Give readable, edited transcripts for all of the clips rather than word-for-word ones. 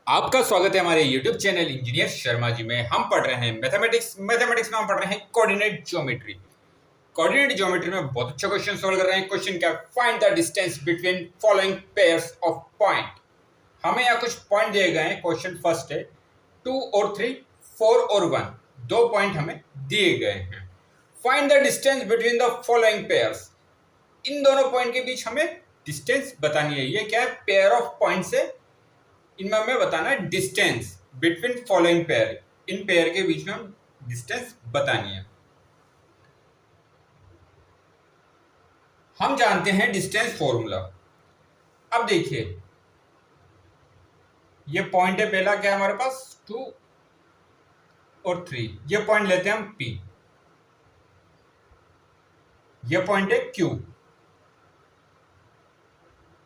आपका स्वागत है हमारे YouTube channel engineer Sharma ji में। हम पढ़ रहे हैं मैथमेटिक्स में हम पढ़ रहे हैं कोऑर्डिनेट ज्योमेट्री। कोऑर्डिनेट ज्योमेट्री में बहुत अच्छा क्वेश्चन सोल्व कर रहे हैं। क्वेश्चन क्या? Find the distance between following pairs of point. हमें यहाँ कुछ पॉइंट दिए गए हैं। क्वेश्चन फर्स्ट है 2 और 3, 4 और 1, दो पॉइंट हमें दिए गए हैं। Find the distance between the following pairs. इन दोनों पॉइंट के बीच हमें डिस्टेंस बतानी है। ये क्या है? पेयर ऑफ पॉइंट से इनमें हमें बताना है distance between following pair. In pair के बीच में हम डिस्टेंस बतानी है। हम जानते हैं डिस्टेंस फॉर्मूला। अब देखिए, ये पॉइंट है पहला, क्या है हमारे पास? 2 और 3। ये पॉइंट लेते हैं हम P। ये पॉइंट है Q।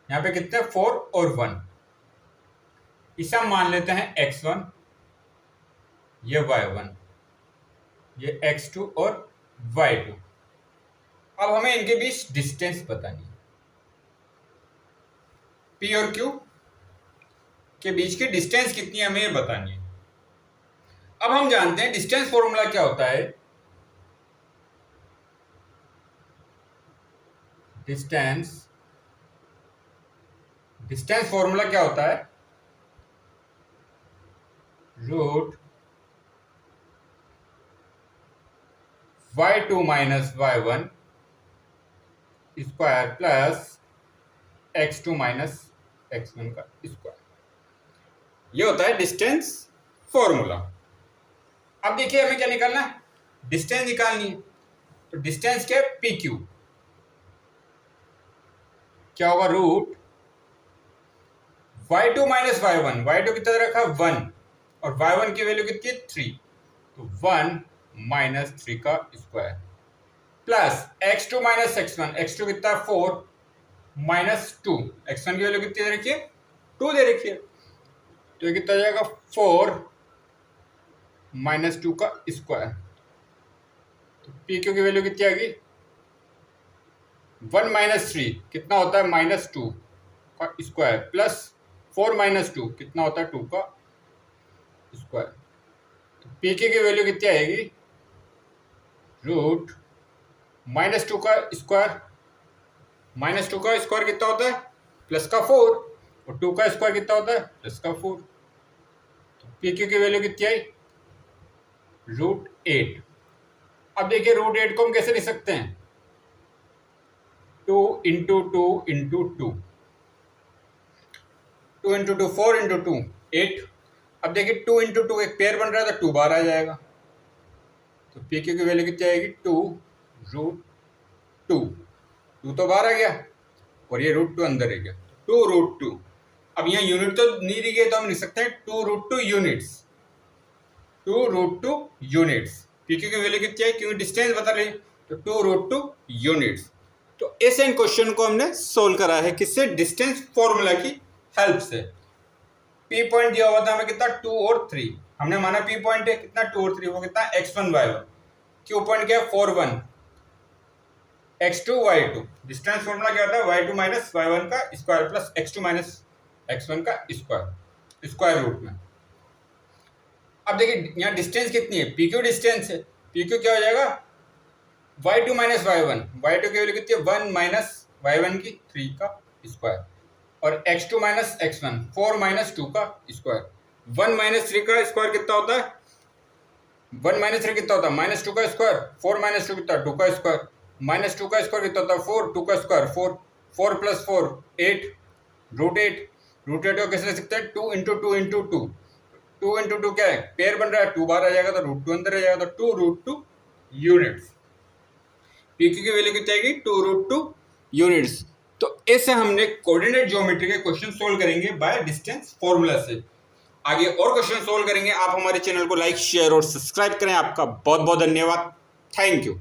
यहां पे कितने? 4 और 1। इसे हम मान लेते हैं x1, ये y1, ये x2 और y2। अब हमें इनके बीच डिस्टेंस बतानी है। P और Q के बीच की डिस्टेंस कितनी है हमें ये बतानी है। अब हम जानते हैं डिस्टेंस फॉर्मूला क्या होता है। डिस्टेंस फॉर्मूला क्या होता है? Root y2 minus y1 square plus x2 minus x1 का स्क्वायर। ये होता है डिस्टेंस फॉर्मूला। अब देखिए हमें क्या निकालना है? डिस्टेंस निकालनी है। तो डिस्टेंस क्या है? PQ। क्या होगा? Root y2 minus y1। y2 कितना रखा? 1, और y1 की वैल्यू कितनी है? 3। तो 1 माइनस 3 का square plus x2 minus x1। x2 कितना? 4 माइनस 2। x1 की वैल्यू कितनी दे रखी है? 2 दे रखी है। तो ये कितना जाएगा? 4 माइनस 2 का स्क्वायर। तो PQ की वैल्यू कितनी आ गई? 1 माइनस 3 कितना होता है? माइनस 2 का स्क्वायर प्लस 4 माइनस 2 कितना होता है? 2 का स्क्वायर। तो PQ की वैल्यू कितनी आएगी? रूट माइनस 2 का स्क्वायर। माइनस 2 का स्क्वायर कितना होता है? प्लस का 4, और 2 का स्क्वायर कितना होता है? प्लस का 4। तो PQ की वैल्यू कितनी आई? रूट 8। अब देखिए रूट 8 को हम कैसे लिख सकते हैं? 2 इंटू 2 इंटू 2, 2 इंटू 2 4 इंटू 2 8। अब देखिए 2 इंटू 2 एक पेयर बन रहा है तो 2 बार आ जाएगा। तो PQ की वैल्यू कितनी आएगी? 2 रूट 2। 2 तो बाहर आ गया और ये रूट 2 अंदर है गया। 2 रूट 2। अब यहाँ यूनिट तो नहीं दी गई तो हम लिख सकते हैं 2 root 2 units. 2 root 2 units. PQ की वैल्यू कितनी है? क्योंकि डिस्टेंस बता रही, तो 2 रूट 2 यूनिट्स। तो ऐसे क्वेश्चन को हमने सोल्व करा है किससे? डिस्टेंस फॉर्मूला की हेल्प से। P पॉइंट दिया हुआ था हमें कितना? 2 और 3। हमने माना P पॉइंट है कितना? 2 और 3। वो कितना? x1 y1। Q पॉइंट क्या है? 4 1, x2 y2। डिस्टेंस फॉर्मूला क्या होता है? y2 माइनस y1 का square plus x2 minus x1 का स्क्वायर, स्क्वायर रूट में। अब देखिए यहाँ डिस्टेंस कितनी है? PQ डिस्टेंस है। PQ क्या हो जाएगा? y2 minus y1। y2 की वैल्यू कितनी है? 1 माइनस y1 की 3 का स्क्वायर, और x2 माइनस x1 4 माइनस 2 का स्क्वायर। 1 माइनस 3 का स्क्वायर कितना होता है? 1 माइनस 3 कितना होता है? माइनस 2 का स्क्वायर। 4 माइनस 2 कितना? 2 का स्क्वायर। माइनस 2 का स्क्वायर कितना होता है? 4। 2 का स्क्वायर 4। 4 plus 4 8, root 8। रूट 8 को कैसे लिख सकते हैं? 2 इंटू 2 इंटू 2। 2 इंटू 2 क्या है? पेयर बन रहा है, 2 बाहर आ जाएगा तो रूट 2 अंदर आ जाएगा। तो 2 रूट 2 यूनिट्स। PQ की वैल्यू कितनी आएगी? 2 रूट 2 यूनिट्स। तो ऐसे हमने कोऑर्डिनेट ज्योमेट्री के क्वेश्चन सोल्व करेंगे बाय डिस्टेंस फॉर्मूला से। आगे और क्वेश्चन सोल्व करेंगे। आप हमारे चैनल को लाइक, शेयर और सब्सक्राइब करें। आपका बहुत बहुत धन्यवाद। Thank you.